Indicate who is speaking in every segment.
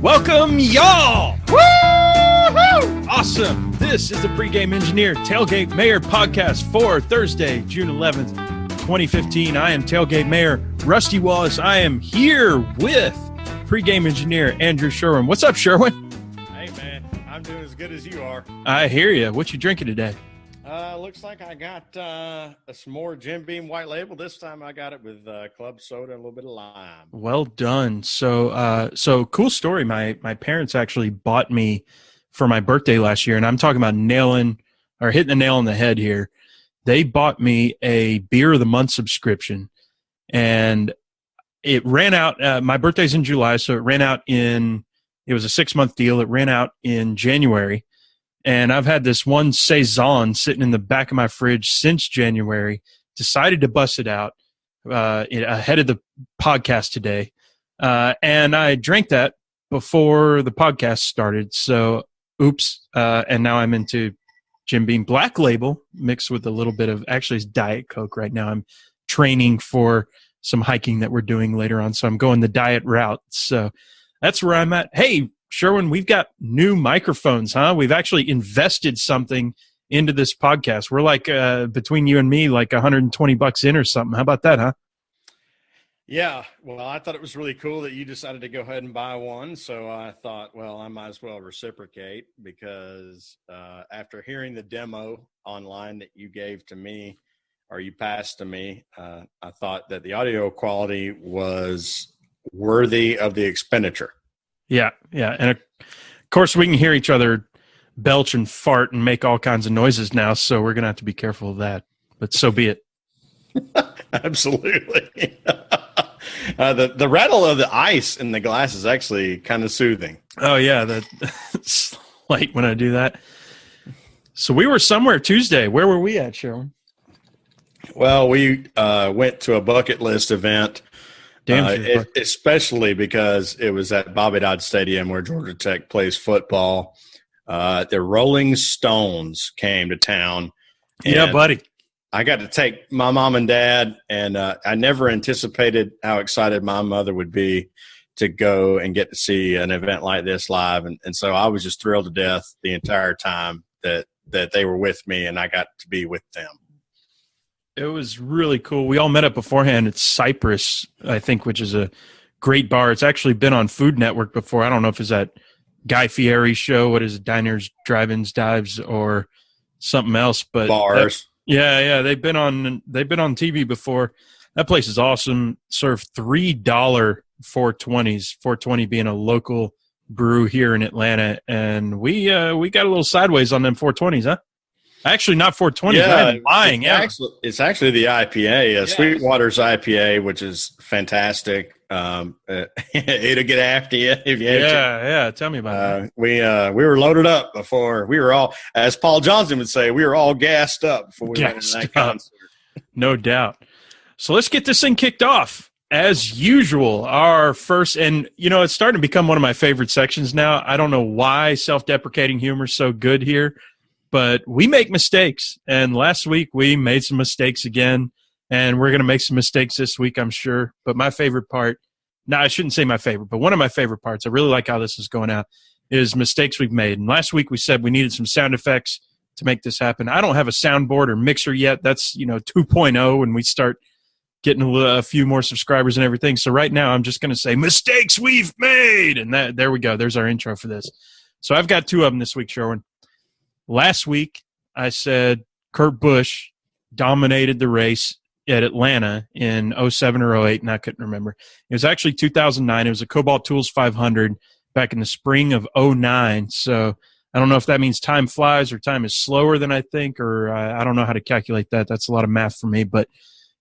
Speaker 1: Welcome, y'all! Woo-hoo! Awesome. This is the Pregame Engineer Tailgate Mayor podcast for Thursday, June 11th, 2015. I am Tailgate Mayor Rusty Wallace. I am here with Pregame Engineer Andrew Sherwin. What's up, Sherwin?
Speaker 2: Hey, man. I'm doing as good as you are.
Speaker 1: I hear you. What you drinking today?
Speaker 2: Looks like I got some more Jim Beam White Label. This time I got it with club soda and a little bit of lime.
Speaker 1: Well done. So cool story. My parents actually bought me for my birthday last year, and I'm talking about hitting the nail on the head here. They bought me a Beer of the Month subscription, and it ran out. My birthday's in July, so it was a 6-month deal. It ran out in January. And I've had this one Saison sitting in the back of my fridge since January. Decided to bust it out ahead of the podcast today. And I drank that before the podcast started. So, oops. And now I'm into Jim Beam Black Label mixed with a little bit of, actually it's Diet Coke right now. I'm training for some hiking that we're doing later on. So I'm going the diet route. So that's where I'm at. Hey, Sherwin, we've got new microphones, huh? We've actually invested something into this podcast. We're like, between you and me, like $120 in or something. How about that, huh?
Speaker 2: Yeah. Well, I thought it was really cool that you decided to go ahead and buy one. So I thought, well, I might as well reciprocate because after hearing the demo online that you gave to me or you passed to me, I thought that the audio quality was worthy of the expenditure.
Speaker 1: Yeah. And of course, we can hear each other belch and fart and make all kinds of noises now, so we're going to have to be careful of that. But so be it.
Speaker 2: Absolutely. The rattle of the ice in the glass is actually kind of soothing.
Speaker 1: Oh, yeah. That's light when I do that. So we were somewhere Tuesday. Where were we at, Sherwin?
Speaker 2: Well, we went to a bucket list event. Especially because it was at Bobby Dodd Stadium where Georgia Tech plays football. The Rolling Stones came to town.
Speaker 1: Yeah, buddy.
Speaker 2: I got to take my mom and dad, and I never anticipated how excited my mother would be to go and get to see an event like this live. And so I was just thrilled to death the entire time that they were with me and I got to be with them.
Speaker 1: It was really cool. We all met up beforehand at Cypress, I think, which is a great bar. It's actually been on Food Network before. I don't know if it's that Guy Fieri show. What is it? Diners, Drive-Ins, Dives, or something else? But
Speaker 2: bars.
Speaker 1: Yeah. They've been on TV before. That place is awesome. Serve $3 420s. 420 being a local brew here in Atlanta, and we got a little sideways on them 420s, huh? Actually, not 420.
Speaker 2: Yeah,
Speaker 1: I'm lying.
Speaker 2: It's actually the IPA, Sweetwater's IPA, which is fantastic. It'll get after you if you.
Speaker 1: Yeah. Tell me about it.
Speaker 2: We were loaded up before we were all, as Paul Johnson would say, we were all gassed up before we went to that concert.
Speaker 1: No doubt. So let's get this thing kicked off. As usual, our first, and it's starting to become one of my favorite sections now. I don't know why self-deprecating humor is so good here. But we make mistakes, and last week we made some mistakes again, and we're going to make some mistakes this week, I'm sure. But my favorite part – I shouldn't say my favorite, but one of my favorite parts – I really like how this is going out – is mistakes we've made. And last week we said we needed some sound effects to make this happen. I don't have a soundboard or mixer yet. That's 2.0 when we start getting a few more subscribers and everything. So right now I'm just going to say mistakes we've made, and there we go. There's our intro for this. So I've got 2 of them this week, Sherwin. Last week, I said Kurt Busch dominated the race at Atlanta in 07 or 08, and I couldn't remember. It was actually 2009. It was a Cobalt Tools 500 back in the spring of 09. So I don't know if that means time flies or time is slower than I think, or I don't know how to calculate that. That's a lot of math for me, but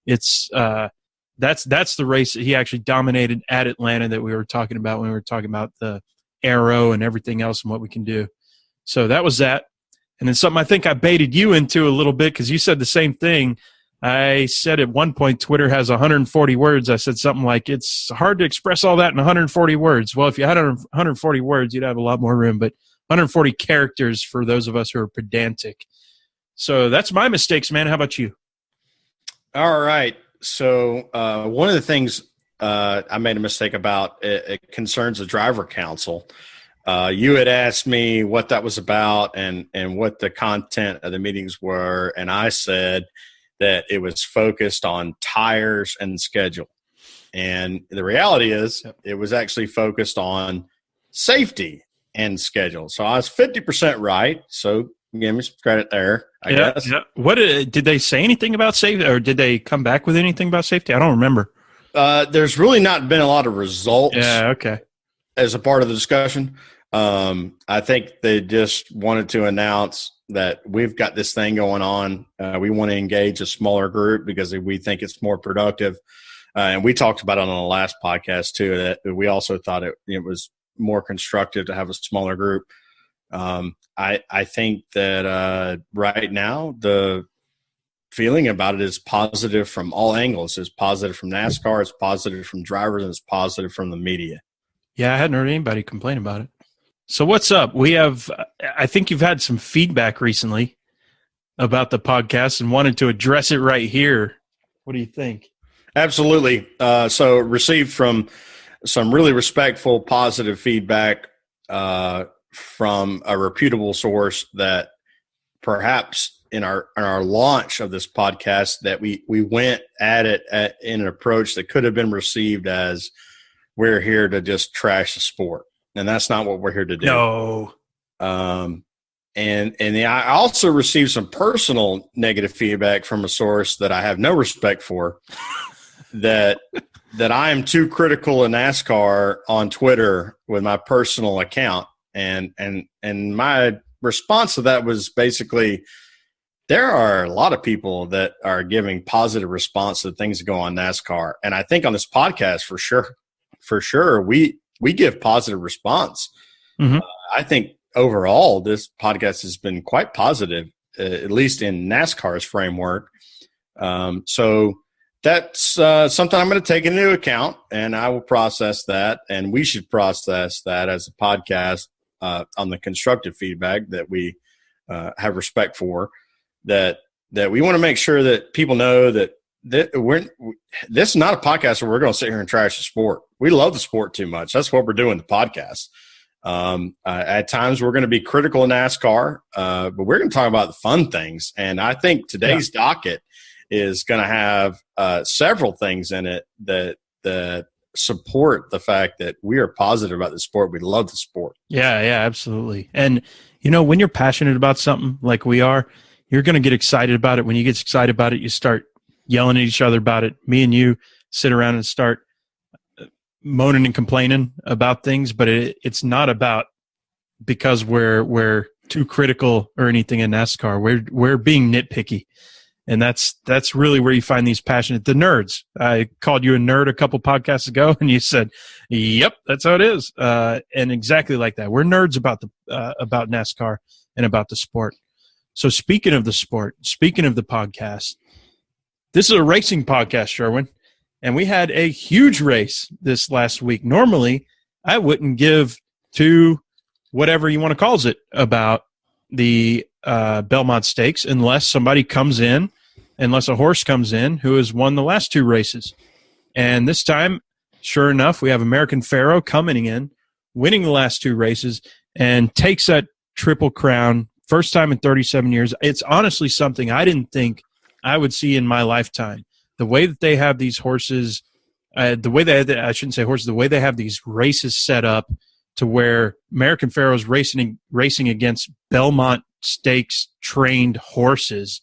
Speaker 1: it's that's the race that he actually dominated at Atlanta that we were talking about when we were talking about the aero and everything else and what we can do. So that was that. And then something I think I baited you into a little bit because you said the same thing. I said at one point Twitter has 140 words. I said something like, it's hard to express all that in 140 words. Well, if you had 140 words, you'd have a lot more room. But 140 characters for those of us who are pedantic. So that's my mistakes, man. How about you?
Speaker 2: All right. So one of the things I made a mistake about it concerns the driver council. You had asked me what that was about and what the content of the meetings were, and I said that it was focused on tires and schedule. And the reality is it was actually focused on safety and schedule. So I was 50% right. So give me some credit there, I guess.
Speaker 1: Yeah. What did they say anything about safety, or did they come back with anything about safety? I don't remember.
Speaker 2: There's really not been a lot of results as a part of the discussion. I think they just wanted to announce that we've got this thing going on. We want to engage a smaller group because we think it's more productive. And we talked about it on the last podcast too, that we also thought it was more constructive to have a smaller group. I think that right now the feeling about it is positive from all angles. It's positive from NASCAR, it's positive from drivers, and it's positive from the media.
Speaker 1: Yeah, I hadn't heard anybody complain about it. So what's up? I think you've had some feedback recently about the podcast and wanted to address it right here. What do you think?
Speaker 2: Absolutely. So received from some really respectful, positive feedback from a reputable source that perhaps in our launch of this podcast that we went at it in an approach that could have been received as we're here to just trash the sport. And that's not what we're here to do.
Speaker 1: No.
Speaker 2: And I also received some personal negative feedback from a source that I have no respect for that I am too critical of NASCAR on Twitter with my personal account. And my response to that was basically, there are a lot of people that are giving positive response to things that go on NASCAR. And I think on this podcast, for sure, we give positive response.
Speaker 1: Mm-hmm.
Speaker 2: I think overall, this podcast has been quite positive, at least in NASCAR's framework. So that's something I'm going to take into account, and I will process that, and we should process that as a podcast on the constructive feedback that we have respect for, that we want to make sure that people know that this is not a podcast where we're going to sit here and trash the sport. We love the sport too much. That's what we're doing, the podcast. At times we're going to be critical of NASCAR, but we're going to talk about the fun things. And I think today's docket is going to have several things in it that support the fact that we are positive about the sport. We love the sport.
Speaker 1: Yeah, absolutely. And, when you're passionate about something like we are, you're going to get excited about it. When you get excited about it, you start yelling at each other about it. Me and you sit around and start moaning and complaining about things, but it's not about because we're too critical or anything in NASCAR. We're being nitpicky. And that's really where you find these passionate, the nerds. I called you a nerd a couple podcasts ago, and you said, "Yep, that's how it is." And exactly like that, we're nerds about NASCAR and about the sport. So speaking of the sport, speaking of the podcast, this is a racing podcast, Sherwin, and we had a huge race this last week. Normally, I wouldn't give to whatever you want to call it about the Belmont Stakes unless a horse comes in who has won the last two races. And this time, sure enough, we have American Pharoah coming in, winning the last two races, and takes that Triple Crown, first time in 37 years. It's honestly something I didn't think I would see in my lifetime. The way that they have these horses, the way they have these races set up to where American Pharoah is racing against Belmont Stakes trained horses.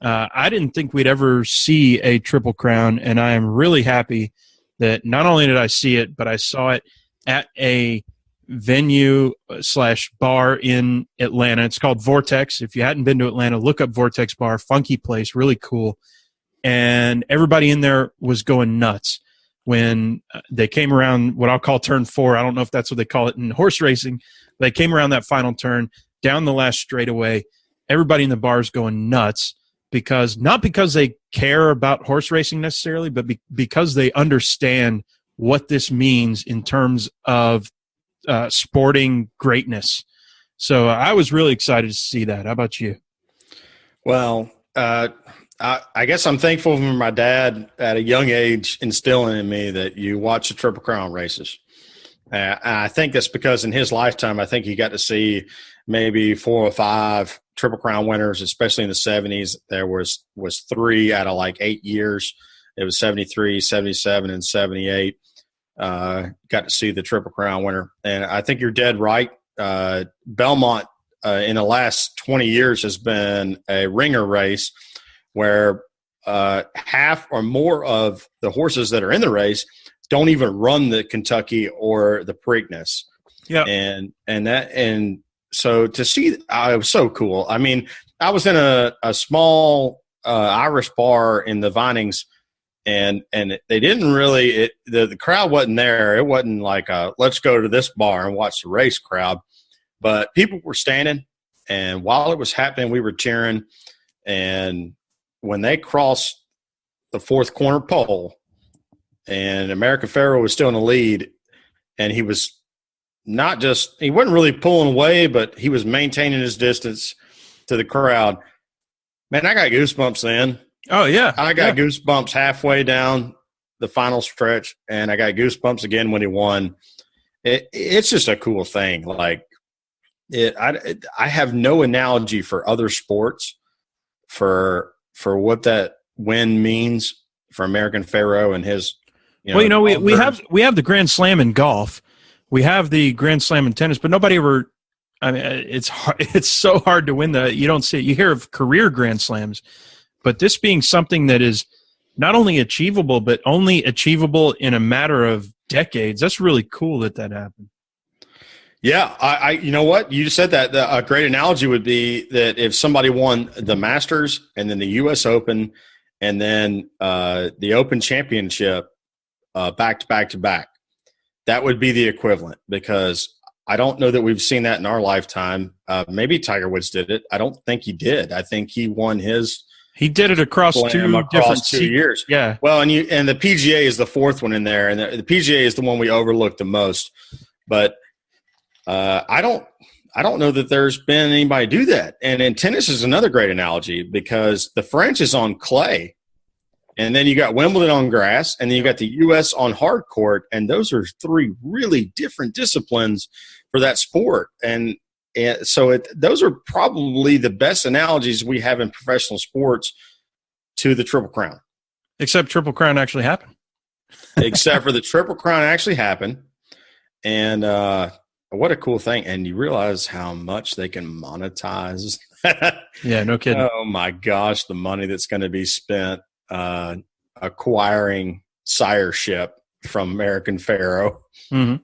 Speaker 1: I didn't think we'd ever see a Triple Crown, and I am really happy that not only did I see it, but I saw it at a venue/bar in Atlanta. It's called Vortex. If you hadn't been to Atlanta, look up Vortex Bar. Funky place, really cool. And everybody in there was going nuts when they came around what I'll call turn 4. I don't know if that's what they call it in horse racing. They came around that final turn, down the last straightaway. Everybody in the bar is going nuts not because they care about horse racing necessarily, but because they understand what this means in terms of sporting greatness. So I was really excited to see that. How about you?
Speaker 2: Well, I guess I'm thankful for my dad at a young age instilling in me that you watch the Triple Crown races. I think that's because in his lifetime, I think he got to see maybe 4 or 5 Triple Crown winners, especially in the 70s. There was 3 out of like 8 years. It was 73, 77, and 78. Got to see the Triple Crown winner. And I think you're dead right. Belmont in the last 20 years has been a ringer race where half or more of the horses that are in the race don't even run the Kentucky or the Preakness.
Speaker 1: Yeah.
Speaker 2: And so to see, it was so cool. I mean, I was in a small Irish bar in the Vinings, and they didn't really, the crowd wasn't there. It wasn't like let's go to this bar and watch the race crowd, but people were standing, and while it was happening, we were cheering. And when they crossed the 4th corner pole, and American Pharoah was still in the lead, and he was he wasn't really pulling away, but he was maintaining his distance to the crowd. Man, I got goosebumps then.
Speaker 1: Oh, yeah.
Speaker 2: I got goosebumps halfway down the final stretch, and I got goosebumps again when he won. It's just a cool thing. Like, I have no analogy for other sports for what that win means for American Pharoah and his.
Speaker 1: We have the Grand Slam in golf, we have the Grand Slam in tennis, but nobody ever. I mean, it's hard, it's so hard to win you don't see it. You hear of career Grand Slams, but this being something that is not only achievable, but only achievable in a matter of decades. That's really cool that happened.
Speaker 2: Yeah, you know what? You just said that. A great analogy would be that if somebody won the Masters and then the U.S. Open and then the Open Championship back to back, that would be the equivalent, because I don't know that we've seen that in our lifetime. Maybe Tiger Woods did it. I don't think he did. I think he won his.
Speaker 1: He did it across two different
Speaker 2: 2 years.
Speaker 1: Yeah.
Speaker 2: Well, and the PGA is the 4th one in there, and the PGA is the one we overlook the most. But I don't know that there's been anybody do that. And in tennis is another great analogy, because the French is on clay, and then you got Wimbledon on grass, and then you got the U.S. on hard court, and those are 3 really different disciplines for that sport. And so those are probably the best analogies we have in professional sports to the Triple Crown.
Speaker 1: Except Triple Crown actually happened.
Speaker 2: Except for the Triple Crown actually happened. And what a cool thing. And you realize how much they can monetize.
Speaker 1: Yeah, no kidding.
Speaker 2: Oh, my gosh, the money that's going to be spent acquiring sireship from American Pharoah.
Speaker 1: Mm-hmm.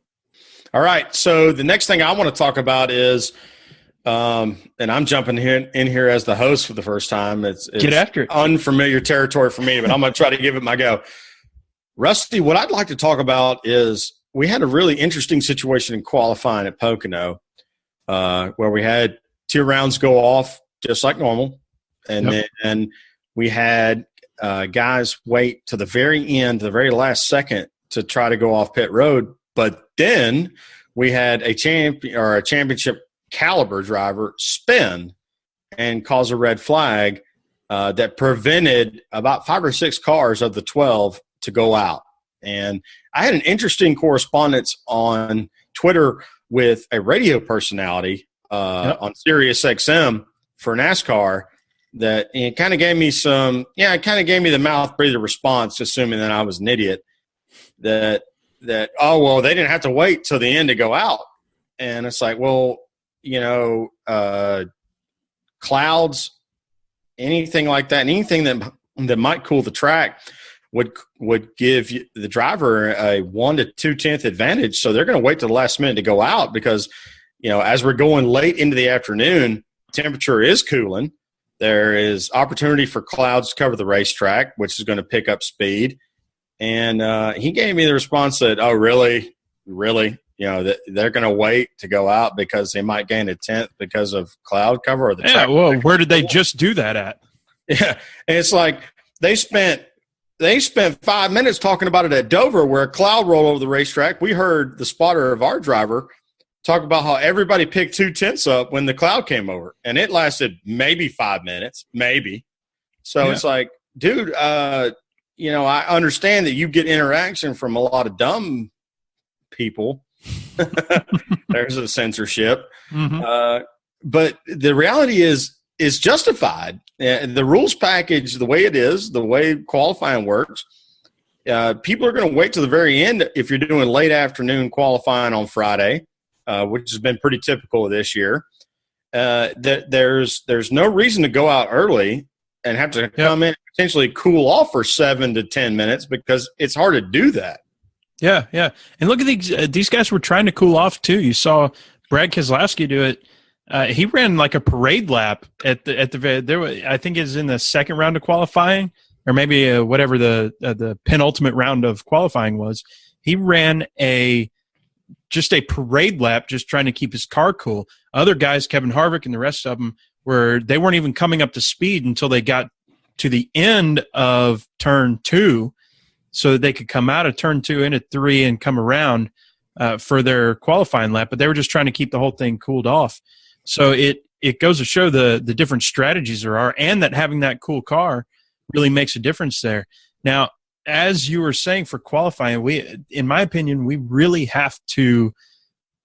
Speaker 2: All right, so the next thing I want to talk about is, and I'm jumping in here as the host for the first time. It's
Speaker 1: get after it.
Speaker 2: Unfamiliar territory for me, but I'm going to try to give it my go. Rusty, what I'd like to talk about is we had a really interesting situation in qualifying at Pocono, where we had 2 rounds go off just like normal, and then we had guys wait to the very end, the very last second, to try to go off pit road. But then we had a championship caliber driver spin and cause a red flag that prevented about 5 or 6 cars of the 12 to go out. And I had an interesting correspondence on Twitter with a radio personality on Sirius XM for NASCAR that it kind of gave me the mouth breather response, assuming that I was an idiot, that oh, well, they didn't have to wait till the end to go out. And it's like, well, clouds, anything like that, anything that might cool the track would give the driver a 1 to 2/10 advantage. So they're going to wait till the last minute to go out, because, as we're going late into the afternoon, temperature is cooling. There is opportunity for clouds to cover the racetrack, which is going to pick up speed. And he gave me the response that, oh, really? They're going to wait to go out because they might gain a 10th because of cloud cover or the track.
Speaker 1: Yeah, well, where did they just do that at?
Speaker 2: Yeah, and it's like they spent 5 minutes talking about it at Dover, where a cloud rolled over the racetrack. We heard the spotter of our driver talk about how everybody picked 2/10 up when the cloud came over, and it lasted maybe 5 minutes, maybe. So it's like, dude, I understand that you get interaction from a lot of dumb people. There's a censorship.
Speaker 1: Mm-hmm.
Speaker 2: But the reality is justified. The rules package, the way it is, the way qualifying works, people are going to wait to the very end if you're doing late afternoon qualifying on Friday, which has been pretty typical this year. There's no reason to go out early and have to come in and potentially cool off for 7 to 10 minutes because it's hard to do that.
Speaker 1: Yeah, yeah. And look at these guys were trying to cool off too. You saw Brad Keselowski do it. He ran like a parade lap at the I think it's in the second round of qualifying, or maybe whatever the penultimate round of qualifying was. He ran just a parade lap, just trying to keep his car cool. Other guys, Kevin Harvick and the rest of them, they weren't even coming up to speed until they got to the end of turn 2, so that they could come out of turn 2 into 3 and come around for their qualifying lap. But they were just trying to keep the whole thing cooled off. So it goes to show the different strategies there are, and that having that cool car really makes a difference there. Now, as you were saying for qualifying, in my opinion, we really have to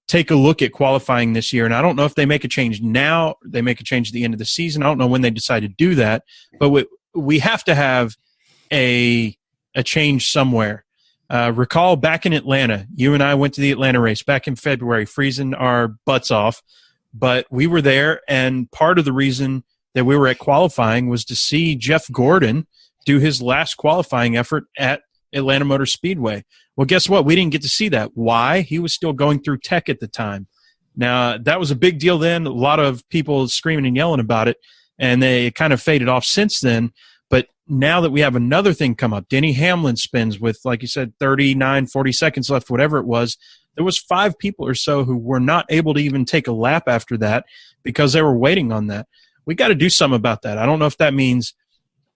Speaker 1: take a look at qualifying this year. And I don't know if they make a change now, they make a change at the end of the season. I don't know when they decide to do that, but we have to have a change somewhere. Recall back in Atlanta, you and I went to the Atlanta race back in February, freezing our butts off, but we were there, and part of the reason that we were at qualifying was to see Jeff Gordon do his last qualifying effort at Atlanta Motor Speedway. Well, guess what? We didn't get to see that. Why? He was still going through tech at the time. Now, that was a big deal then. A lot of people screaming and yelling about it, and they kind of faded off since then. But now that we have another thing come up, Denny Hamlin spins with, like you said, 39, 40 seconds left, whatever it was. There was 5 people or so who were not able to even take a lap after that because they were waiting on that. We got to do something about that. I don't know if that means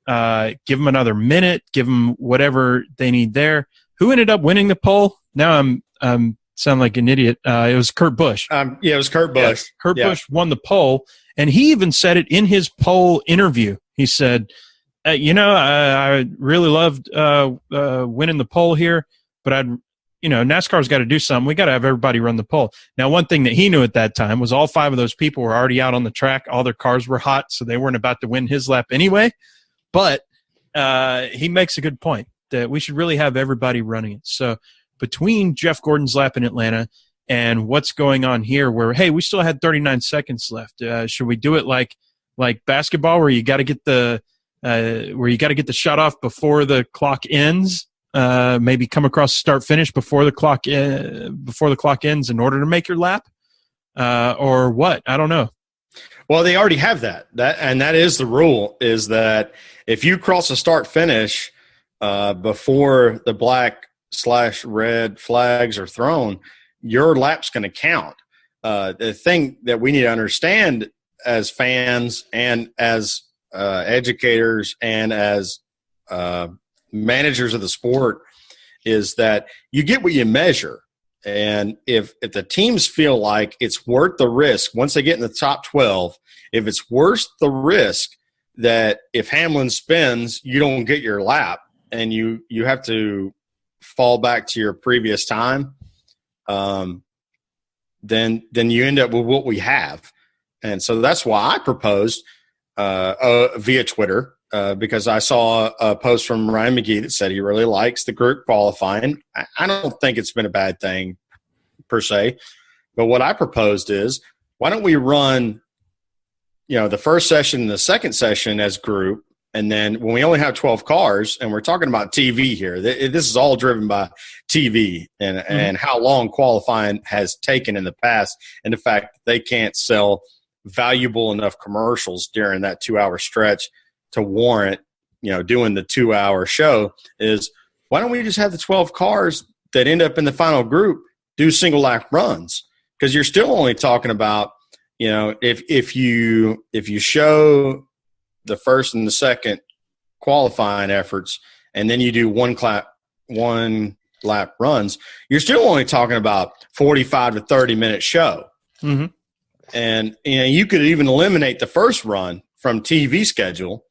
Speaker 1: give them another minute, give them whatever they need there. Who ended up winning the pole? Now I'm sound like an idiot. It was Kurt Busch.
Speaker 2: It was Kurt Busch.
Speaker 1: Yeah, Kurt Busch won the pole, and he even said it in his pole interview. He said, I really loved winning the pole here, but NASCAR's got to do something. We got to have everybody run the pole. Now, one thing that he knew at that time was all 5 of those people were already out on the track. All their cars were hot, so they weren't about to win his lap anyway. But he makes a good point that we should really have everybody running it. So between Jeff Gordon's lap in Atlanta and what's going on here where, hey, we still had 39 seconds left. Should we do it like basketball where you got to get the shot off before the clock ends? Maybe come across start finish before the clock ends in order to make your lap, or what? I don't know.
Speaker 2: Well, they already have that, and that is the rule: is that if you cross a start finish before the black/red flags are thrown, your lap's going to count. The thing that we need to understand as fans and as educators and as managers of the sport is that you get what you measure. And if the teams feel like it's worth the risk, once they get in the top 12, if it's worth the risk that if Hamlin spins, you don't get your lap and you have to fall back to your previous time, then you end up with what we have. And so that's why I proposed via Twitter, because I saw a post from Ryan McGee that said he really likes the group qualifying. I don't think it's been a bad thing per se, but what I proposed is, why don't we run, the first session and the second session as group, and then when we only have 12 cars, and we're talking about TV here, this is all driven by TV and how long qualifying has taken in the past, and the fact that they can't sell valuable enough commercials during that 2-hour stretch to warrant, doing the 2-hour show. Is why don't we just have the 12 cars that end up in the final group do single lap runs? Because you're still only talking about, if you show the first and the second qualifying efforts, and then you do one lap runs, you're still only talking about 45 to 30 minute show. Mm-hmm. And you could even eliminate the first run from TV schedule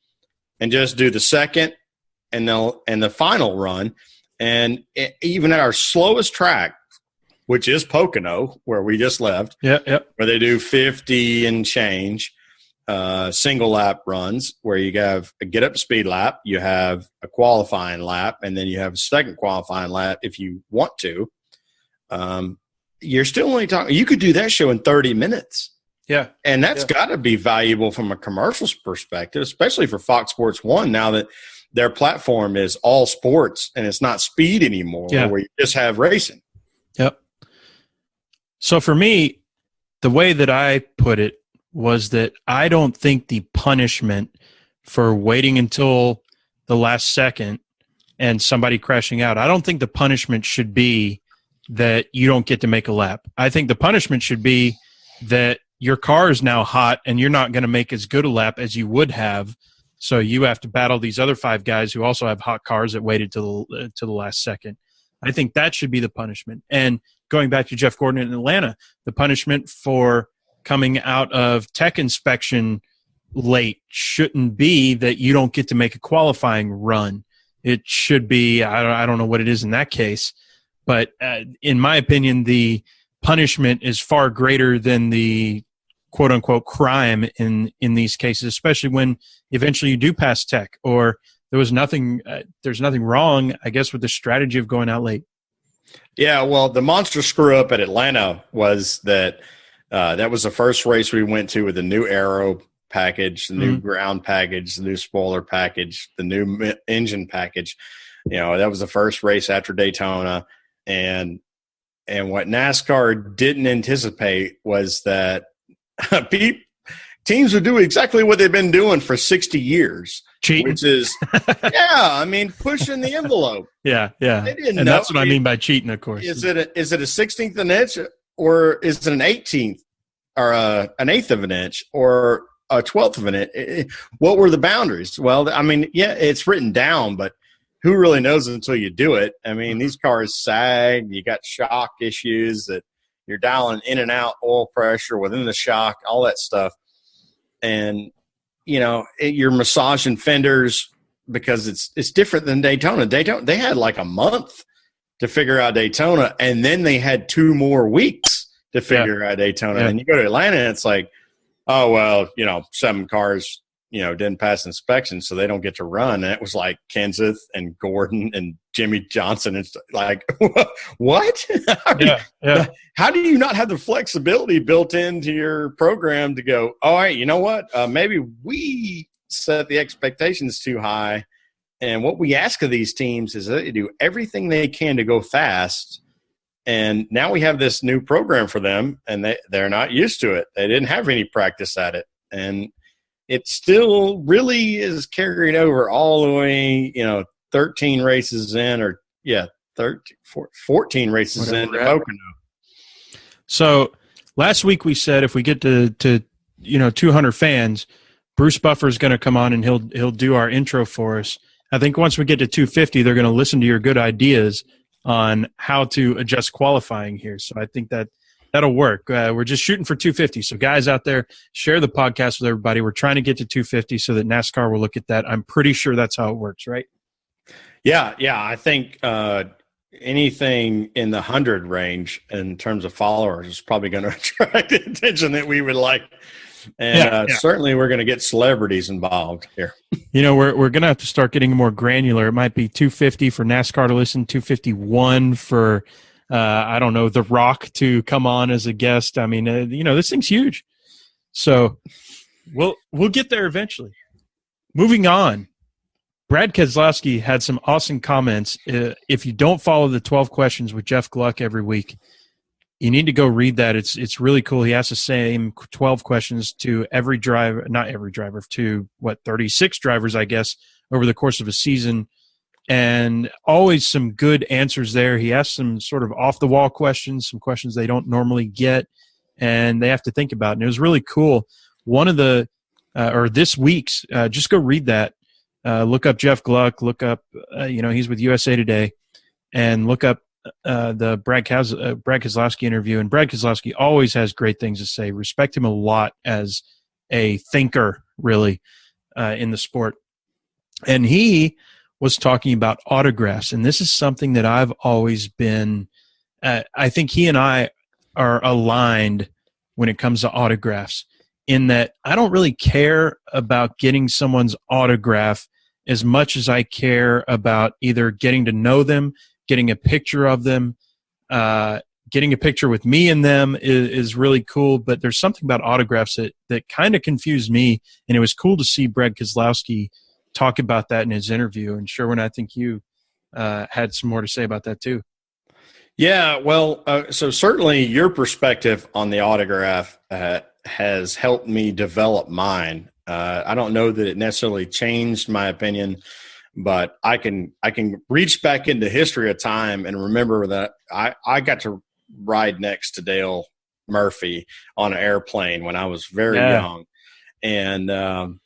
Speaker 2: and just do the second and the final run. And even at our slowest track, which is Pocono, where we just left, where they do 50 and change single lap runs, where you have a get up speed lap, you have a qualifying lap, and then you have a second qualifying lap if you want to. You're still only talking – you could do that show in 30 minutes.
Speaker 1: Yeah.
Speaker 2: And that's got to be valuable from a commercial perspective, especially for Fox Sports 1 now that their platform is all sports and it's not speed anymore where you just have racing.
Speaker 1: Yep. So for me, the way that I put it was that I don't think the punishment for waiting until the last second and somebody crashing out, I don't think the punishment should be that you don't get to make a lap. I think the punishment should be that your car is now hot and you're not going to make as good a lap as you would have. So you have to battle these other 5 guys who also have hot cars that waited to the last second. I think that should be the punishment. And going back to Jeff Gordon in Atlanta, the punishment for coming out of tech inspection late shouldn't be that you don't get to make a qualifying run. It should be, I don't know what it is in that case, but in my opinion, the punishment is far greater than the quote unquote crime in these cases, especially when eventually you do pass tech or there's nothing wrong, I guess, with the strategy of going out late.
Speaker 2: Yeah, well, the monster screw up at Atlanta was that that was the first race we went to with the new aero package, the new ground package, the new spoiler package, the new engine package. That was the first race after Daytona. And what NASCAR didn't anticipate was that teams would do exactly what they've been doing for 60 years.
Speaker 1: Cheating.
Speaker 2: Which is, pushing the envelope.
Speaker 1: Yeah.
Speaker 2: They didn't know.
Speaker 1: That's what I mean by cheating, of course.
Speaker 2: Is it a 16th of an inch or is it an 18th or an eighth of an inch or a 12th of an inch? What were the boundaries? Well, it's written down, but who really knows until you do it? These cars sag. You got shock issues that you're dialing in and out oil pressure within the shock, all that stuff. And, you're massaging fenders because it's different than Daytona. Daytona, they had like a month to figure out Daytona, and then they had 2 more weeks to figure out Daytona. And you go to Atlanta, and it's like, oh, well, 7 cars, didn't pass inspection, so they don't get to run. And it was like Kenseth and Gordon and Jimmy Johnson. It's like, what? How do you not have the flexibility built into your program to go, all right, you know what? Maybe we set the expectations too high. And what we ask of these teams is that they do everything they can to go fast. And now we have this new program for them, and they're not used to it. They didn't have any practice at it. And it still really is carried over all the way, 13 races in 14 races in to Pocono.
Speaker 1: So last week we said if we get to 200 fans, Bruce Buffer is going to come on and he'll do our intro for us. I think once we get to 250, they're going to listen to your good ideas on how to adjust qualifying here. So I think that'll work. We're just shooting for 250. So guys out there, share the podcast with everybody. We're trying to get to 250 so that NASCAR will look at that. I'm pretty sure that's how it works, right?
Speaker 2: Yeah. I think anything in the 100 range in terms of followers is probably going to attract the attention that we would like. And certainly we're going to get celebrities involved here.
Speaker 1: We're going to have to start getting more granular. It might be 250 for NASCAR to listen, 251 for The Rock to come on as a guest. This thing's huge. So we'll get there eventually. Moving on. Brad Keselowski had some awesome comments. If you don't follow the 12 questions with Jeff Gluck every week, you need to go read that. It's really cool. He asks the same 12 questions to every driver, not every driver, to 36 drivers, I guess, over the course of a season. And always some good answers there. He asks some sort of off-the-wall questions, some questions they don't normally get, and they have to think about. And it was really cool. One of the this week's, just go read that. Look up Jeff Gluck. Look up, he's with USA Today, and look up the Brad Keselowski interview. And Brad Keselowski always has great things to say. Respect him a lot as a thinker, really, in the sport. And he was talking about autographs. And this is something that I've always been, I think he and I are aligned when it comes to autographs, in that I don't really care about getting someone's autograph as much as I care about either getting to know them, getting a picture of them. Getting a picture with me and them is really cool, but there's something about autographs that kind of confused me, and it was cool to see Brad Keselowski talk about that in his interview. And Sherwin, I think you had some more to say about that too.
Speaker 2: Yeah, well, so certainly your perspective on the autograph has helped me develop mine. I don't know that it necessarily changed my opinion, but I can reach back into history of time and remember that I got to ride next to Dale Murphy on an airplane when I was very young. And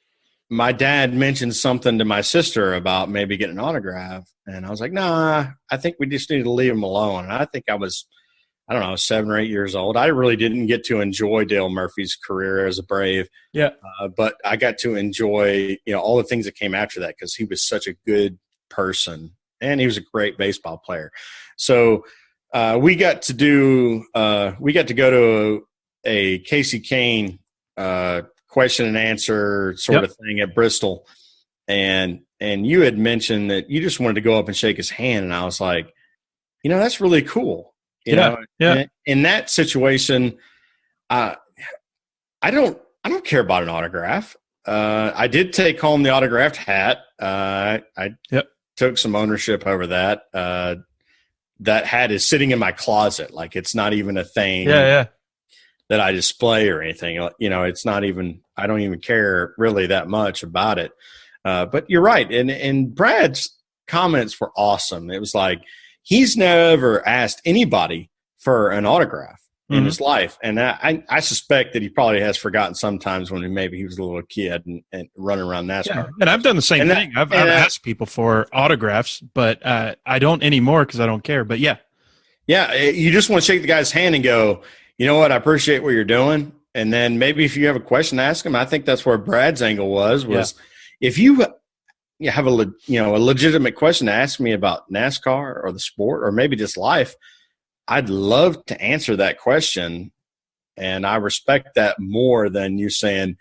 Speaker 2: my dad mentioned something to my sister about maybe getting an autograph. And I was like, nah, I think we just need to leave him alone. And I think I was, I don't know, 7 or 8 years old. I really didn't get to enjoy Dale Murphy's career as a Brave.
Speaker 1: Yeah.
Speaker 2: But I got to enjoy, all the things that came after that, because he was such a good person and he was a great baseball player. So we got to go to a Casey Kane question and answer sort of thing at Bristol. And you had mentioned that you just wanted to go up and shake his hand. And I was like, that's really cool. You know, in that situation, I don't care about an autograph. I did take home the autographed hat. I took some ownership over that. That hat is sitting in my closet. Like, it's not even a thing that I display or anything. It's not even, I don't even care really that much about it. But you're right. And Brad's comments were awesome. It was like, he's never asked anybody for an autograph in his life. And I suspect that he probably has forgotten sometimes when maybe he was a little kid and running around NASCAR.
Speaker 1: Yeah. And I've done the same thing. I've asked people for autographs, but I don't anymore because I don't care. But yeah,
Speaker 2: you just want to shake the guy's hand and go, you know what, I appreciate what you're doing. And then maybe if you have a question, ask him. I think that's where Brad's angle was if you have a legitimate question to ask me about NASCAR or the sport or maybe just life, I'd love to answer that question. And I respect that more than you saying,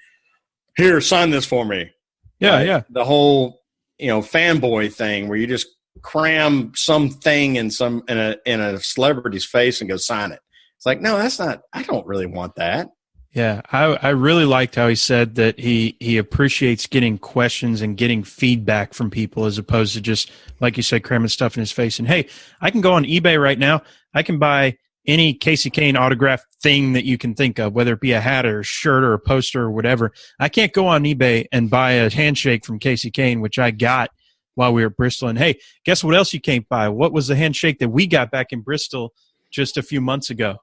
Speaker 2: here, sign this for me. The whole, fanboy thing where you just cram something in a celebrity's face and go sign it. It's like, no, that's not, I don't really want that.
Speaker 1: Yeah, I really liked how he said that he appreciates getting questions and getting feedback from people as opposed to just, like you said, cramming stuff in his face. And, hey, I can go on eBay right now. I can buy any Casey Kane autograph thing that you can think of, whether it be a hat or a shirt or a poster or whatever. I can't go on eBay and buy a handshake from Casey Kane, which I got while we were at Bristol. And, hey, guess what else you can't buy? What was the handshake that we got back in Bristol just a few months ago?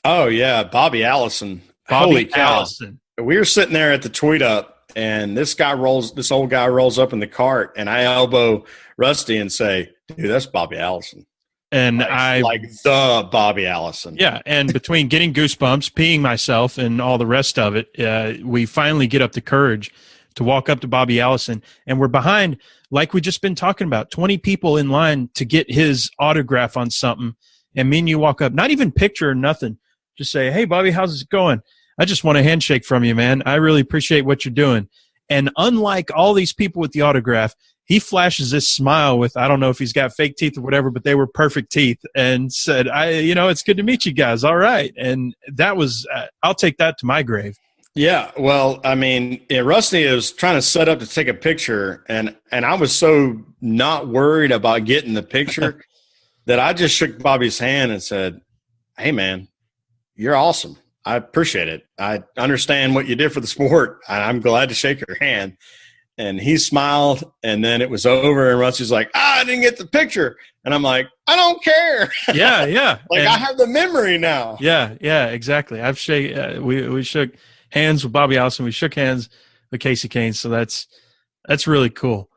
Speaker 2: Oh, yeah, Bobby Allison. Holy Allison. We were sitting there at the tweet up, and this old guy rolls up in the cart, and I elbow Rusty and say, dude, that's Bobby Allison.
Speaker 1: And
Speaker 2: like the Bobby Allison.
Speaker 1: Yeah, and between getting goosebumps, peeing myself, and all the rest of it, we finally get up the courage to walk up to Bobby Allison, and we're behind, like we just been talking about, 20 people in line to get his autograph on something, and me and you walk up, not even picture or nothing, just say, hey, Bobby, how's it going? I just want a handshake from you, man. I really appreciate what you're doing. And unlike all these people with the autograph, he flashes this smile with, I don't know if he's got fake teeth or whatever, but they were perfect teeth, and said, it's good to meet you guys. All right. And that was, I'll take that to my grave.
Speaker 2: Yeah. Well, I mean, Rusty was trying to set up to take a picture, and I was so not worried about getting the picture that I just shook Bobby's hand and said, hey, man, you're awesome. I appreciate it. I understand what you did for the sport. I'm glad to shake your hand. And he smiled, and then it was over, and Rusty's like, I didn't get the picture. And I'm like, I don't care.
Speaker 1: Yeah.
Speaker 2: I have the memory now.
Speaker 1: Yeah, exactly. We shook hands with Bobby Allison. We shook hands with Casey Kane. So that's really cool.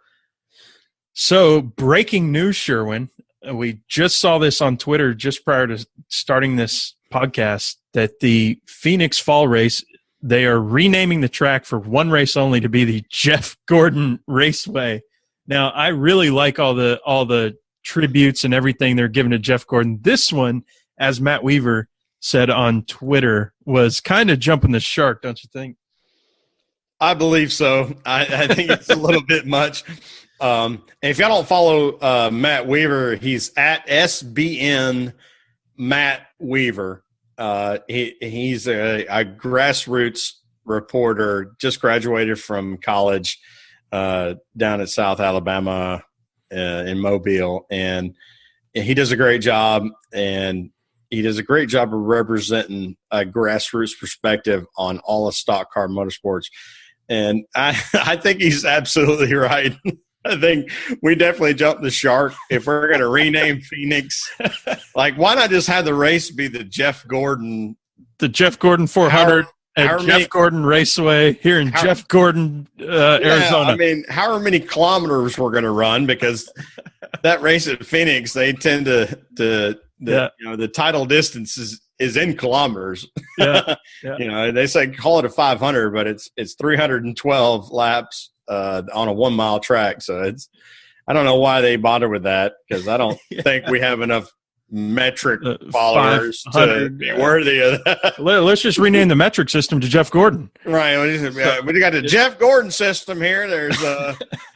Speaker 1: So breaking news, Sherwin. We just saw this on Twitter just prior to starting this podcast, that the Phoenix Fall Race, they are renaming the track for one race only to be the Jeff Gordon Raceway. Now, I really like all the tributes and everything they're giving to Jeff Gordon. This one, as Matt Weaver said on Twitter, was kind of jumping the shark, don't you think?
Speaker 2: I believe so. I think it's a little bit much. And if y'all don't follow Matt Weaver, he's at SBN Matt Weaver. He's a grassroots reporter, just graduated from college down at South Alabama in Mobile, and he does a great job. And he does a great job of representing a grassroots perspective on all of stock car motorsports. And I think he's absolutely right. I think we definitely jumped the shark. If we're going to rename Phoenix, like, why not just have the race be the Jeff Gordon
Speaker 1: 400 at Jeff Gordon Raceway here in Jeff Gordon, Arizona.
Speaker 2: I mean, however many kilometers we're going to run, because that race at Phoenix, they tend the title distance is in kilometers.
Speaker 1: Yeah.
Speaker 2: They say call it a 500, but it's 312 laps on a 1 mile track. So I don't know why they bother with that, because I don't think we have enough metric followers to be worthy of that.
Speaker 1: Let's just rename the metric system to Jeff Gordon.
Speaker 2: Right. We got the Jeff Gordon system here. There's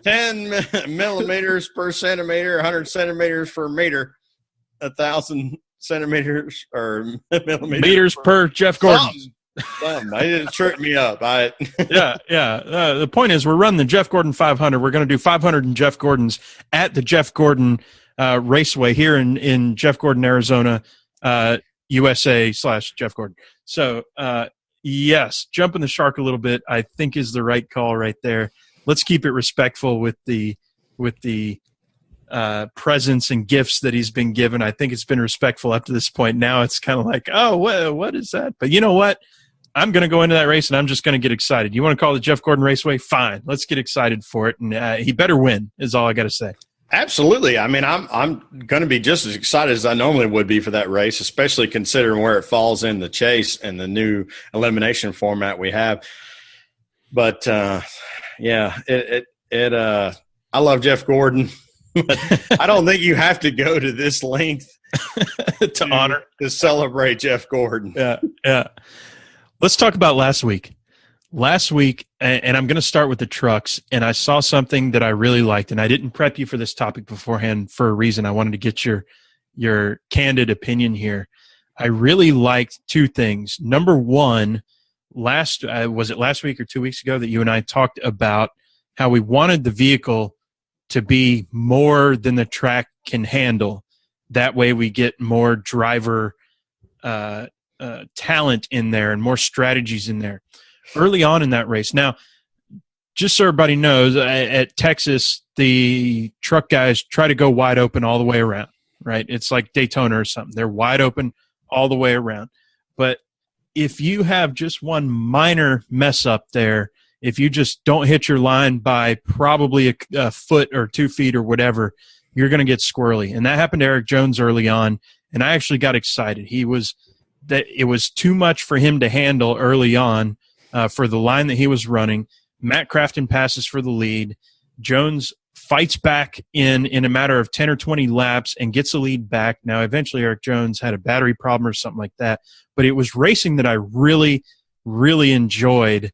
Speaker 2: 10 millimeters per centimeter, 100 centimeters per meter, 1,000 centimeters or
Speaker 1: millimeters per Jeff Gordon.
Speaker 2: They didn't trick me up.
Speaker 1: The point is, we're running the Jeff Gordon 500. We're going to do 500 in Jeff Gordon's at the Jeff Gordon Raceway here in Jeff Gordon, Arizona, USA / Jeff Gordon. So, yes, jumping the shark a little bit, I think, is the right call right there. Let's keep it respectful with the presents and gifts that he's been given. I think it's been respectful up to this point. Now it's kind of like, oh, what is that? But you know what? I'm going to go into that race, and I'm just going to get excited. You want to call it the Jeff Gordon Raceway? Fine. Let's get excited for it. And he better win is all I got to say.
Speaker 2: Absolutely. I mean, I'm going to be just as excited as I normally would be for that race, especially considering where it falls in the chase and the new elimination format we have. But, I love Jeff Gordon. I don't think you have to go to this length to celebrate Jeff Gordon.
Speaker 1: Yeah. Let's talk about last week. Last week, and I'm going to start with the trucks, and I saw something that I really liked, and I didn't prep you for this topic beforehand for a reason. I wanted to get your candid opinion here. I really liked two things. Number one, was it last week or 2 weeks ago that you and I talked about how we wanted the vehicle to be more than the track can handle. That way we get more driver talent in there and more strategies in there early on in that race. Now, just so everybody knows, at Texas, the truck guys try to go wide open all the way around, right? It's like Daytona or something. They're wide open all the way around. But if you have just one minor mess up there, if you just don't hit your line by probably a foot or 2 feet or whatever, you're going to get squirrely. And that happened to Eric Jones early on, and I actually got excited. It was too much for him to handle early on for the line that he was running. Matt Crafton passes for the lead. Jones fights back in a matter of 10 or 20 laps and gets the lead back. Now, eventually Eric Jones had a battery problem or something like that, but it was racing that I really, really enjoyed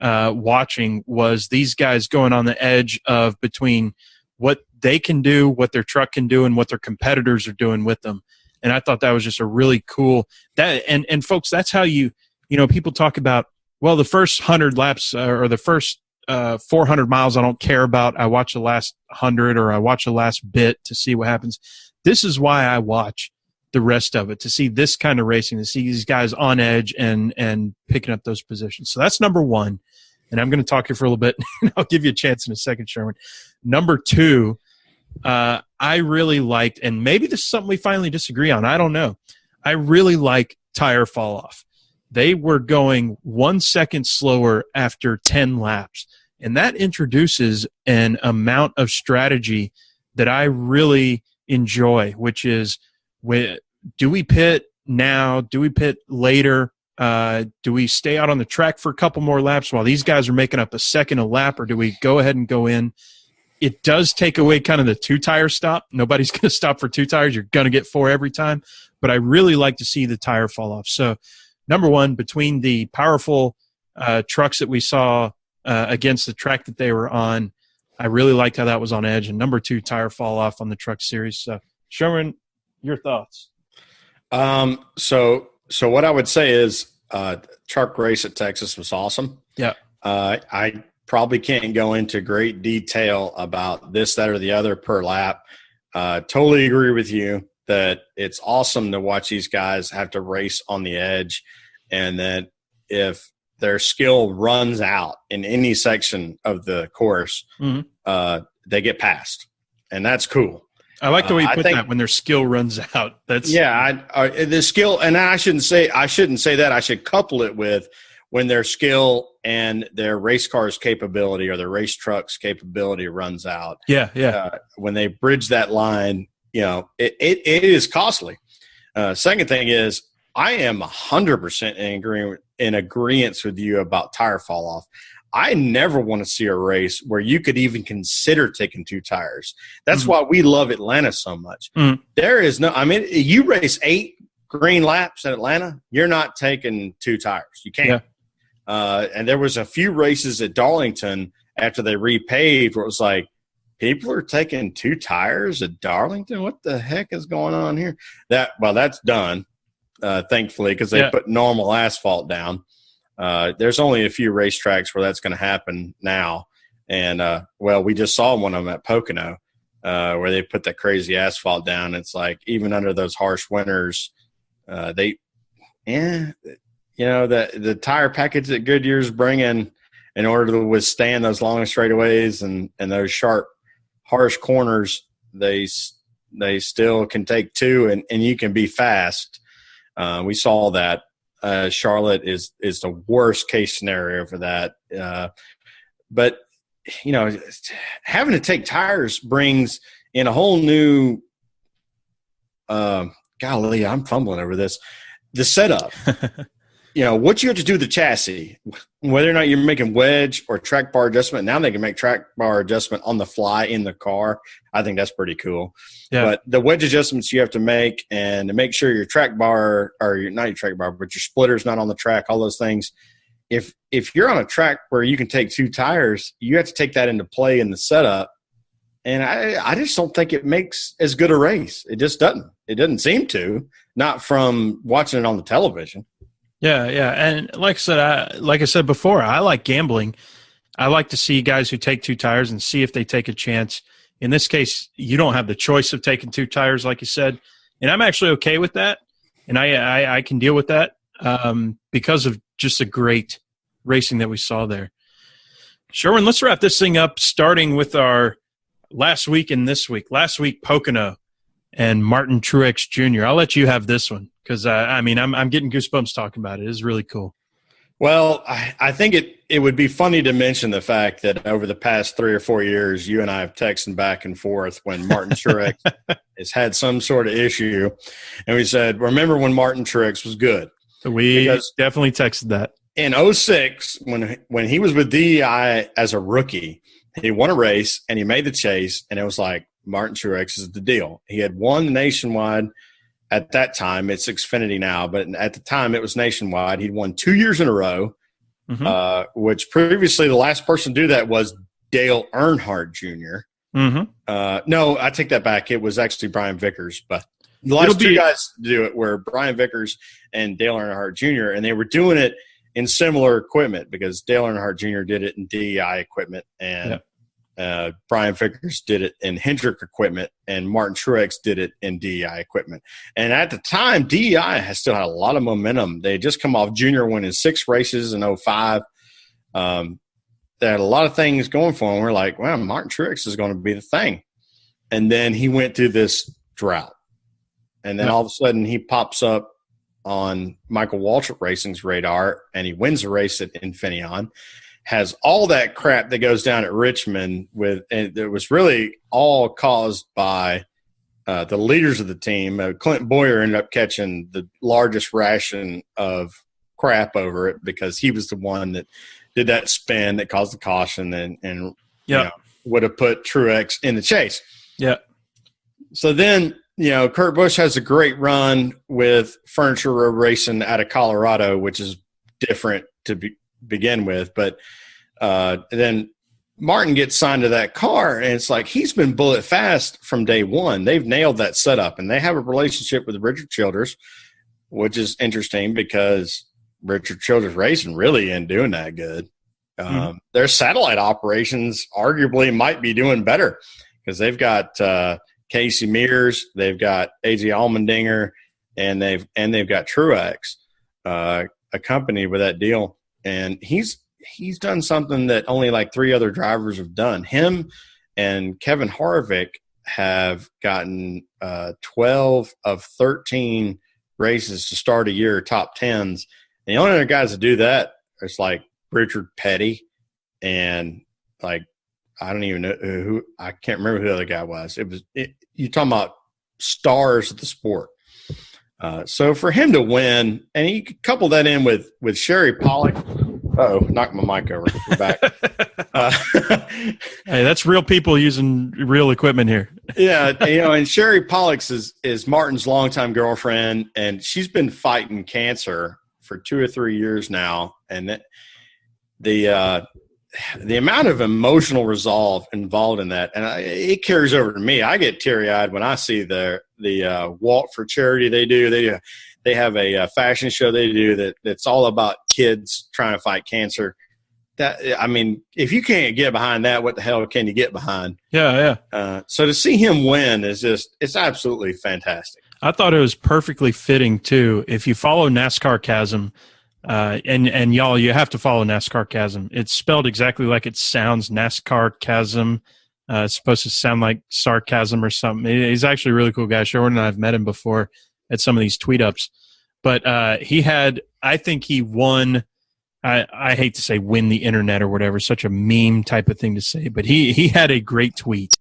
Speaker 1: watching. Was these guys going on the edge of between what they can do, what their truck can do, and what their competitors are doing with them. And I thought that was just a really cool that. And folks, that's how people talk about, well, the first 100 laps or the first 400 miles I don't care about. I watch the last 100 or I watch the last bit to see what happens. This is why I watch the rest of it, to see this kind of racing, to see these guys on edge and picking up those positions. So that's number one. And I'm going to talk here for a little bit, and I'll give you a chance in a second, Sherwin. Number two, I really liked, and maybe this is something we finally disagree on, I don't know. I really like tire fall off. They were going 1 second slower after 10 laps, and that introduces an amount of strategy that I really enjoy, which is, do we pit now? Do we pit later? Do we stay out on the track for a couple more laps while these guys are making up a second a lap, or do we go ahead and go in? it does take away kind of the 2-tire stop. Nobody's going to stop for 2 tires. You're going to get 4 every time. But I really like to see the tire fall off. So, number one, between the powerful trucks that we saw against the track that they were on, I really liked how that was on edge. And number 2, tire fall off on the truck series. So, Sherwin, your thoughts?
Speaker 2: So what I would say is truck race at Texas was awesome.
Speaker 1: Yeah.
Speaker 2: I probably can't go into great detail about this, that, or the other per lap. Totally agree with you that it's awesome to watch these guys have to race on the edge, and that if their skill runs out in any section of the course, they get passed, and that's cool.
Speaker 1: I like the way you put that, when their skill runs out. That's
Speaker 2: the skill, and I shouldn't say that. I should couple it with when their skill and their race car's capability or their race truck's capability runs out. When they bridge that line, it is costly. Second thing is, I am 100% in agreement with you about tire fall off. I never want to see a race where you could even consider taking 2 tires. That's why we love Atlanta so much. There is you race 8 green laps at Atlanta, you're not taking 2 tires. You can't. And there was a few races at Darlington after they repaved where it was like, people are taking 2 tires at Darlington? What the heck is going on here? That's done, thankfully, because they put normal asphalt down. There's only a few racetracks where that's going to happen now. And, we just saw one of them at Pocono where they put that crazy asphalt down. It's like, even under those harsh winters, the tire package that Goodyear's bringing in order to withstand those long straightaways and those sharp, harsh corners, they still can take 2 and you can be fast. We saw that. Charlotte is the worst case scenario for that. But having to take tires brings in a whole new, golly, I'm fumbling over this, the setup. What you have to do to the chassis, whether or not you're making wedge or track bar adjustment. Now they can make track bar adjustment on the fly in the car. I think that's pretty cool. Yeah. But the wedge adjustments you have to make, and to make sure your track bar, or not your track bar, but your splitter's not on the track, all those things. If you're on a track where you can take 2 tires, you have to take that into play in the setup. And I just don't think it makes as good a race. It just doesn't. It doesn't seem to, not from watching it on the television.
Speaker 1: Yeah, and like I said before, I like gambling. I like to see guys who take 2 tires and see if they take a chance. In this case, you don't have the choice of taking 2 tires, like you said, and I'm actually okay with that, and I can deal with that because of just the great racing that we saw there. Sherwin, let's wrap this thing up, starting with our last week and this week. Last week, Pocono and Martin Truex Jr. I'll let you have this one. Because, I'm getting goosebumps talking about it. It's really cool.
Speaker 2: Well, I think it would be funny to mention the fact that over the past 3 or 4 years, you and I have texted back and forth when Martin Truex has had some sort of issue. And we said, remember when Martin Truex was good?
Speaker 1: We definitely texted that.
Speaker 2: In 2006, when he was with DEI as a rookie, he won a race and he made the chase. And it was like, Martin Truex is the deal. He had won nationwide. At that time, it's Xfinity now, but at the time it was nationwide. He'd won 2 years in a row, which previously the last person to do that was Dale Earnhardt Jr. No, I take that back. It was actually Brian Vickers, but the last 2 guys to do it were Brian Vickers and Dale Earnhardt Jr., and they were doing it in similar equipment because Dale Earnhardt Jr. did it in DEI equipment, and Brian Vickers did it in Hendrick equipment, and Martin Truex did it in DEI equipment. And at the time, DEI has still had a lot of momentum. They had just come off Junior winning 6 races in 2005. They had a lot of things going for him. We're like, well, Martin Truex is going to be the thing. And then he went through this drought. And then all of a sudden he pops up on Michael Waltrip Racing's radar, and he wins a race at Infineon. Has all that crap that goes down at Richmond and it was really all caused by the leaders of the team. Clint Boyer ended up catching the largest ration of crap over it because he was the one that did that spin that caused the caution. And would have put Truex in the chase.
Speaker 1: Yeah.
Speaker 2: So then, Kurt Busch has a great run with Furniture Road Racing out of Colorado, which is different to begin with. But then Martin gets signed to that car, and it's like he's been bullet fast from day one. They've nailed that setup, and they have a relationship with Richard Childress, which is interesting because Richard Childress Racing really ain't doing that good. Their satellite operations arguably might be doing better because they've got Casey Mears, they've got AJ Allmendinger, and they've got Truex accompanied with that deal. And he's done something that only like 3 other drivers have done. Him and Kevin Harvick have gotten 12 of 13 races to start a year top 10s. And the only other guys that do that is like Richard Petty and like I don't even know who. I can't remember who the other guy was. You're talking about stars of the sport. So for him to win, and you could couple that in with Sherry Pollock. Knocked my mic over. We're back.
Speaker 1: Hey, that's real people using real equipment here.
Speaker 2: Yeah, and Sherry Pollock is Martin's longtime girlfriend, and she's been fighting cancer for 2 or 3 years now, and the amount of emotional resolve involved in that, and it carries over to me. I get teary-eyed when I see the walk for charity they do. They have a fashion show they do that's all about kids trying to fight cancer. If you can't get behind that, what the hell can you get behind?
Speaker 1: Yeah.
Speaker 2: So to see him win it's absolutely fantastic.
Speaker 1: I thought it was perfectly fitting too. If you follow NASCAR Chasm, and y'all, you have to follow NASCAR Chasm. It's spelled exactly like it sounds, NASCAR Chasm. It's supposed to sound like sarcasm or something. He's actually a really cool guy. Sherwin and I have met him before at some of these tweet ups. But I think he won. I hate to say win the internet or whatever, such a meme type of thing to say. But he had a great tweet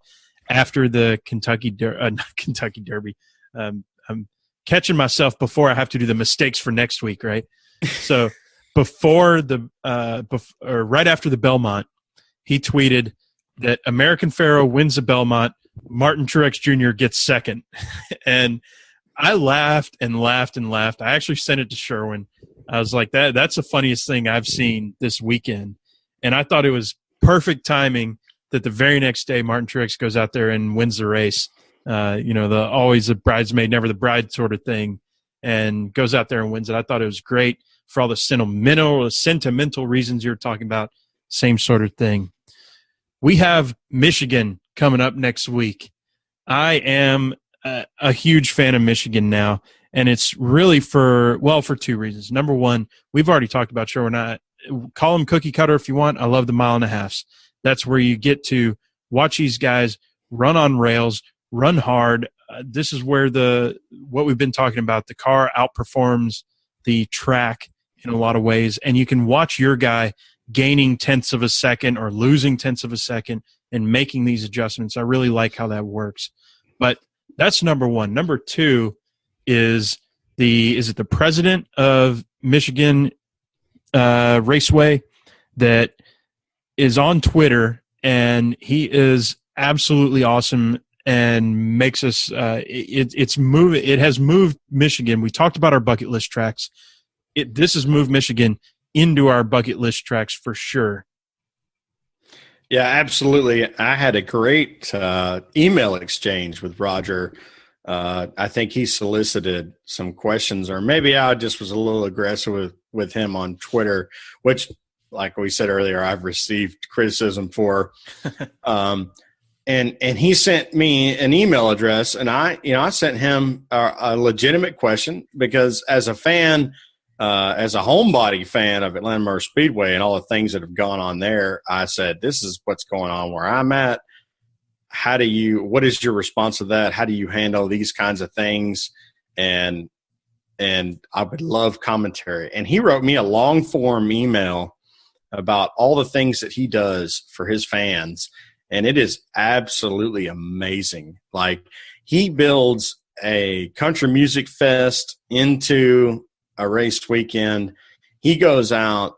Speaker 1: after the not Kentucky Derby. I'm catching myself before I have to do the mistakes for next week, right? So right after the Belmont, he tweeted that American Pharoah wins the Belmont, Martin Truex Jr. gets second. And I laughed and laughed and laughed. I actually sent it to Sherwin. I was like, that's the funniest thing I've seen this weekend. And I thought it was perfect timing that the very next day Martin Truex goes out there and wins the race. The always a bridesmaid, never the bride sort of thing, and goes out there and wins it. I thought it was great for all the sentimental reasons you're talking about. Same sort of thing. We have Michigan coming up next week. I am a huge fan of Michigan now, and it's really for 2 reasons. Number one, we've already talked about Sherwin. Call them cookie cutter if you want. I love the 1.5 miles. That's where you get to watch these guys run on rails, run hard. This is where what we've been talking about, the car outperforms the track in a lot of ways, and you can watch your guy gaining tenths of a second or losing tenths of a second and making these adjustments. I really like how that works. But that's number one. Number two is the president of Michigan Raceway that is on Twitter, and he is absolutely awesome and makes us it has moved Michigan. We talked about our bucket list tracks. This has moved Michigan into our bucket list tracks for sure.
Speaker 2: Yeah, absolutely. I had a great email exchange with Roger. I think he solicited some questions, or maybe I just was a little aggressive with him on Twitter, which, like we said earlier, I've received criticism for. And he sent me an email address, and I sent him a legitimate question because as a fan, as a homebody fan of Atlanta Motor Speedway and all the things that have gone on there, I said, this is what's going on where I'm at. What is your response to that? How do you handle these kinds of things? And I would love commentary. And he wrote me a long form email about all the things that he does for his fans. And it is absolutely amazing. Like, he builds a country music fest into a race weekend. He goes out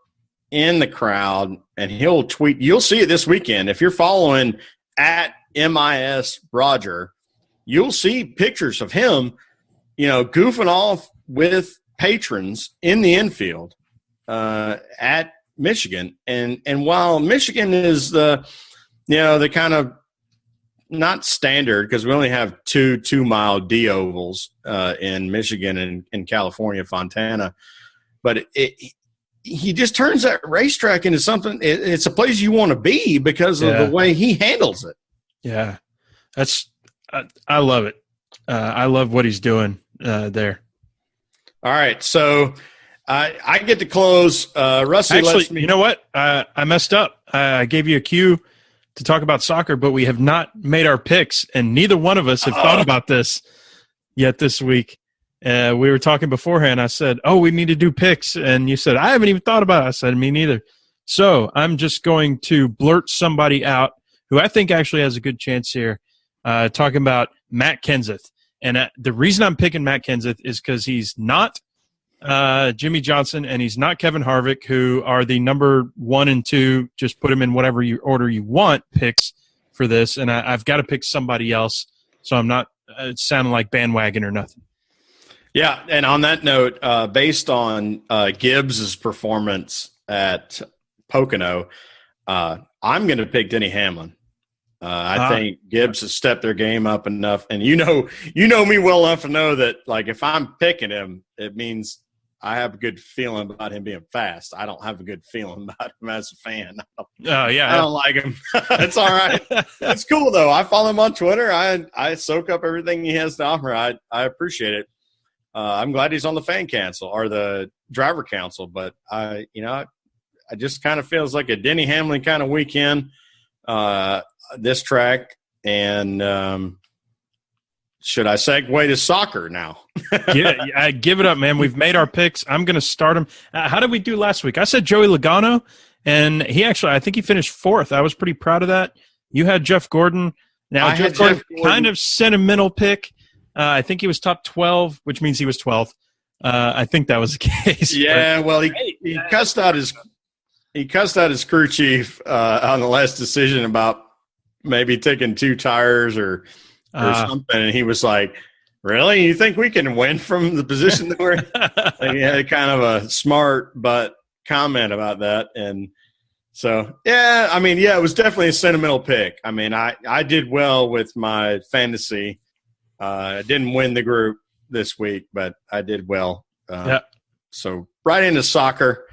Speaker 2: in the crowd and he'll tweet. You'll see it this weekend. If you're following at MIS Roger, you'll see pictures of him, goofing off with patrons in the infield at Michigan. And while Michigan is the kind of not standard, because we only have two 2-mile D ovals in Michigan and in California, Fontana, but he just turns that racetrack into something. It's a place you want to be because of the way he handles it.
Speaker 1: Yeah, I love it. I love what he's doing there. All
Speaker 2: right, so I get to close. Rusty,
Speaker 1: actually, you know what? I messed up. I gave you a cue to talk about soccer, but we have not made our picks, and neither one of us have thought about this yet this week. We were talking beforehand. I said, we need to do picks. And you said, I haven't even thought about it. I said, me neither. So I'm just going to blurt somebody out who I think actually has a good chance here, talking about Matt Kenseth. And the reason I'm picking Matt Kenseth is because he's not Jimmy Johnson and he's not Kevin Harvick, who are the number 1 and 2, just put them in whatever order you want, picks for this. And I've got to pick somebody else, so I'm not sounding like bandwagon or nothing.
Speaker 2: Yeah, and on that note, based on Gibbs' performance at Pocono, I'm going to pick Denny Hamlin. I think Gibbs has stepped their game up enough, and you know me well enough to know that, like, if I'm picking him, it means I have a good feeling about him being fast. I don't have a good feeling about him as a fan. I don't like him. It's all right. It's cool though. I follow him on Twitter. I soak up everything he has to offer. I appreciate it. I'm glad he's on the fan council or the driver council, but I just kind of feels like a Denny Hamlin kind of weekend, this track. And should I segue to soccer now?
Speaker 1: Yeah, give it up, man. We've made our picks. I'm going to start him. How did we do last week? I said Joey Logano, and I think he finished 4th. I was pretty proud of that. You had Jeff Gordon. Now, Jeff Gordon, kind of sentimental pick. I think he was top 12, which means he was 12th. I think that was the case.
Speaker 2: Yeah, well, he cussed out his crew chief on the last decision about maybe taking 2 tires or something, and he was like, "Really? You think we can win from the position that we're in?" Like, he had kind of a smart but comment about that, and so it was definitely a sentimental pick. I mean, I did well with my fantasy. I didn't win the group this week, but I did well. So right into soccer.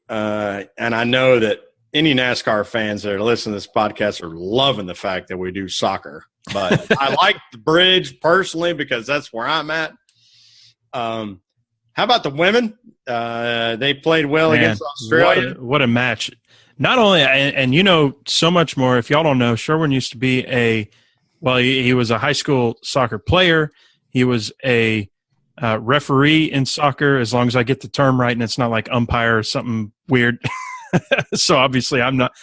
Speaker 2: And I know that any NASCAR fans that are listening to this podcast are loving the fact that we do soccer. But I like the bridge personally because that's where I'm at. How about the women? They played well against Australia.
Speaker 1: What a match. Not only, and so much more. If y'all don't know, Sherwin used to be he was a high school soccer player. He was a referee in soccer, as long as I get the term right, and it's not like umpire or something weird. So obviously, I'm not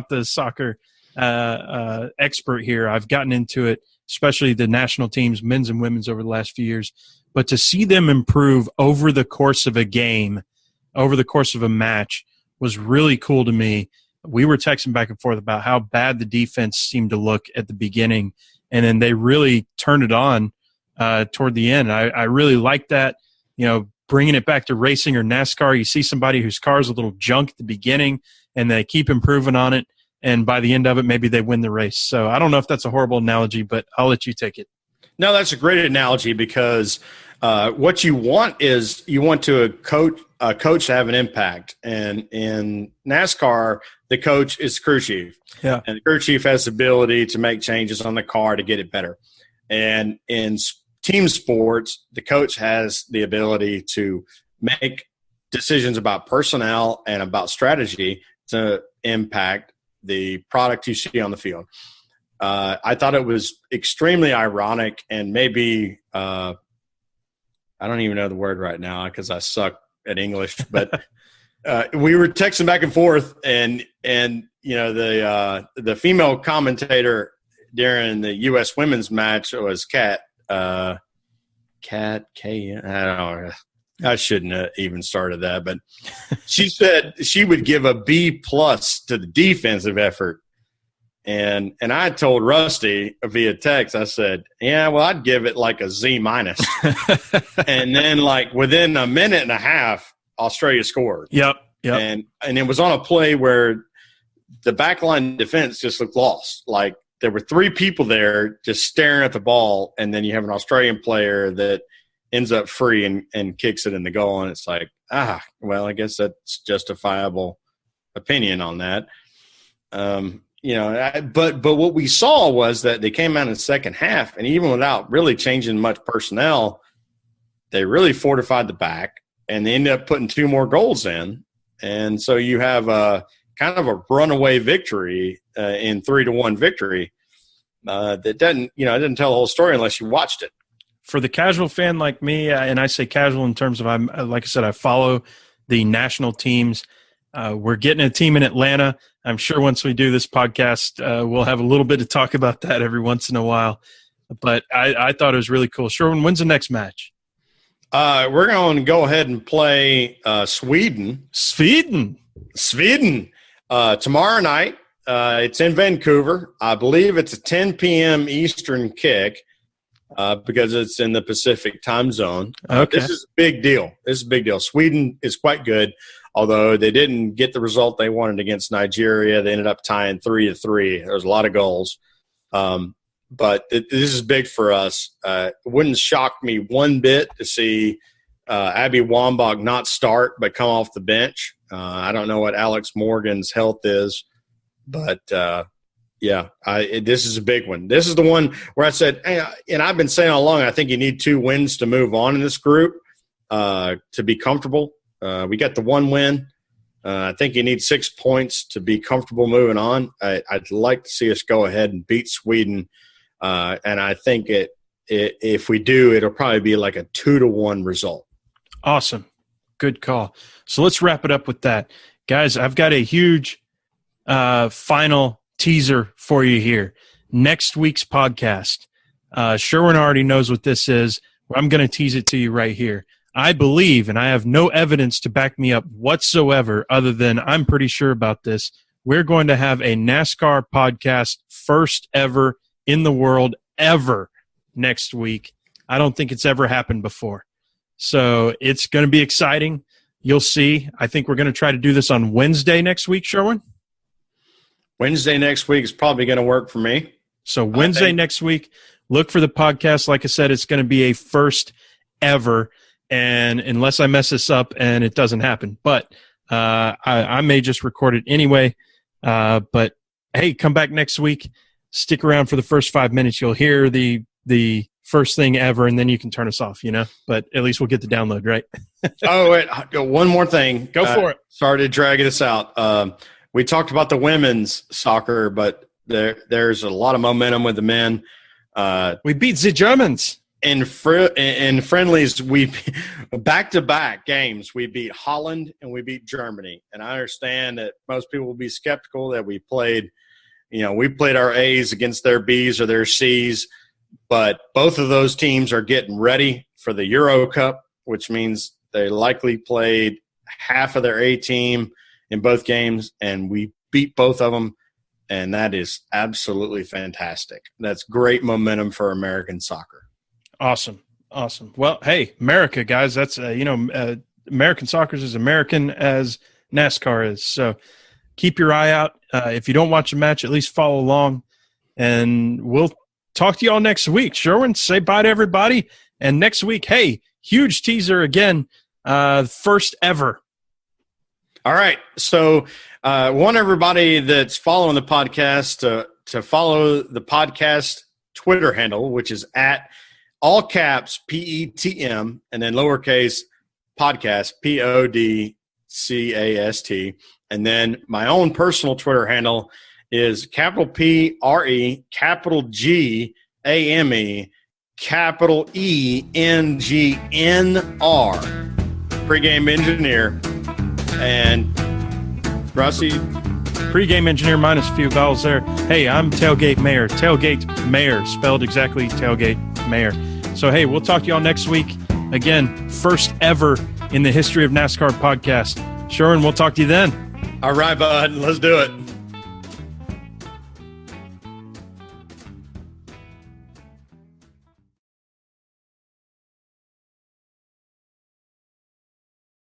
Speaker 1: the soccer expert here. I've gotten into it, especially the national teams, men's and women's, over the last few years. But to see them improve over the course of a game, over the course of a match, was really cool to me. We were texting back and forth about how bad the defense seemed to look at the beginning, and then they really turned it on toward the end. I really like that, bringing it back to racing or NASCAR. You see somebody whose car is a little junk at the beginning, and they keep improving on it, and by the end of it, maybe they win the race. So I don't know if that's a horrible analogy, but I'll let you take it.
Speaker 2: No, that's a great analogy because what you want is you want a coach to have an impact. And in NASCAR, the coach is crew chief.
Speaker 1: Yeah.
Speaker 2: And the crew chief has the ability to make changes on the car to get it better. And in team sports, the coach has the ability to make decisions about personnel and about strategy to impact the product you see on the field. I thought it was extremely ironic and maybe I don't even know the word right now because I suck at English, but we were texting back and forth, and the female commentator during the U.S. women's match was Kat. I don't know. I shouldn't have even started that, but she said she would give a B+ to the defensive effort. And I told Rusty via text, I said, yeah, well, I'd give it like a Z-. And then like within a minute and a half, Australia scored.
Speaker 1: Yep.
Speaker 2: And it was on a play where the backline defense just looked lost. Like there were three people there just staring at the ball, and then you have an Australian player that ends up free and kicks it in the goal. And it's like, well, I guess that's justifiable opinion on that. But what we saw was that they came out in the second half, and even without really changing much personnel, they really fortified the back, and they ended up putting 2 more goals in. And so you have a kind of a runaway victory in 3-1 victory that doesn't tell the whole story unless you watched it.
Speaker 1: For the casual fan like me, and I say casual in terms of, like I said, I follow the national teams. We're getting a team in Atlanta. I'm sure once we do this podcast, we'll have a little bit to talk about that every once in a while. But I thought it was really cool. Sherwin, when's the next match?
Speaker 2: We're going to go ahead and play Sweden. Tomorrow night. It's in Vancouver. I believe it's a 10 p.m. Eastern kick because it's in the Pacific time zone.
Speaker 1: Okay.
Speaker 2: This is a big deal. Sweden is quite good. Although they didn't get the result they wanted against Nigeria, they ended up tying 3-3. There was a lot of goals. But this is big for us. It wouldn't shock me one bit to see Abby Wambach not start but come off the bench. I don't know what Alex Morgan's health is, but this is a big one. This is the one where I said, hey, and I've been saying all along, I think you need 2 wins to move on in this group to be comfortable. We got the 1 win. I think you need 6 points to be comfortable moving on. I'd like to see us go ahead and beat Sweden. And I think if we do, it'll probably be like a 2-1 result.
Speaker 1: Awesome. Good call. So let's wrap it up with that. Guys, I've got a huge final teaser for you here. Next week's podcast. Sherwin already knows what this is. I'm going to tease it to you right here. I believe, and I have no evidence to back me up whatsoever other than I'm pretty sure about this, we're going to have a NASCAR podcast, first ever in the world ever, next week. I don't think it's ever happened before. So it's going to be exciting. You'll see. I think we're going to try to do this on Wednesday next week, Sherwin.
Speaker 2: Wednesday next week is probably going to work for me.
Speaker 1: So Wednesday next week, look for the podcast. Like I said, it's going to be a first ever. And unless I mess this up and it doesn't happen, but I may just record it anyway. But hey, come back next week. Stick around for the first 5 minutes. You'll hear the first thing ever, and then you can turn us off, But at least we'll get the download, right?
Speaker 2: Oh, wait. One more thing.
Speaker 1: Go for it.
Speaker 2: Sorry to drag this out. We talked about the women's soccer, but there's a lot of momentum with the men.
Speaker 1: We beat the Germans.
Speaker 2: In friendlies, we back-to-back games. We beat Holland and we beat Germany. And I understand that most people will be skeptical that we played our A's against their B's or their C's. But both of those teams are getting ready for the Euro Cup, which means they likely played half of their A team in both games, and we beat both of them. And that is absolutely fantastic. That's great momentum for American soccer.
Speaker 1: Awesome. Well, hey, America, guys, that's, American soccer is as American as NASCAR is. So keep your eye out. If you don't watch a match, at least follow along. And we'll talk to you all next week. Sherwin, say bye to everybody. And next week, hey, huge teaser again, first ever.
Speaker 2: All right. So I want everybody that's following the podcast to follow the podcast Twitter handle, which is at all caps PETM and then lowercase podcast PODCAST. And then my own personal Twitter handle is capital PRE, capital GAME, capital ENGNR, pregame engineer. And Rusty,
Speaker 1: pregame engineer minus a few vowels there. Hey, I'm Tailgate Mayor. Tailgate Mayor, spelled exactly Tailgate Mayor. So, hey, we'll talk to y'all next week. Again, first ever in the history of NASCAR podcast. Sherwin, we'll talk to you then.
Speaker 2: All right, bud. Let's do it.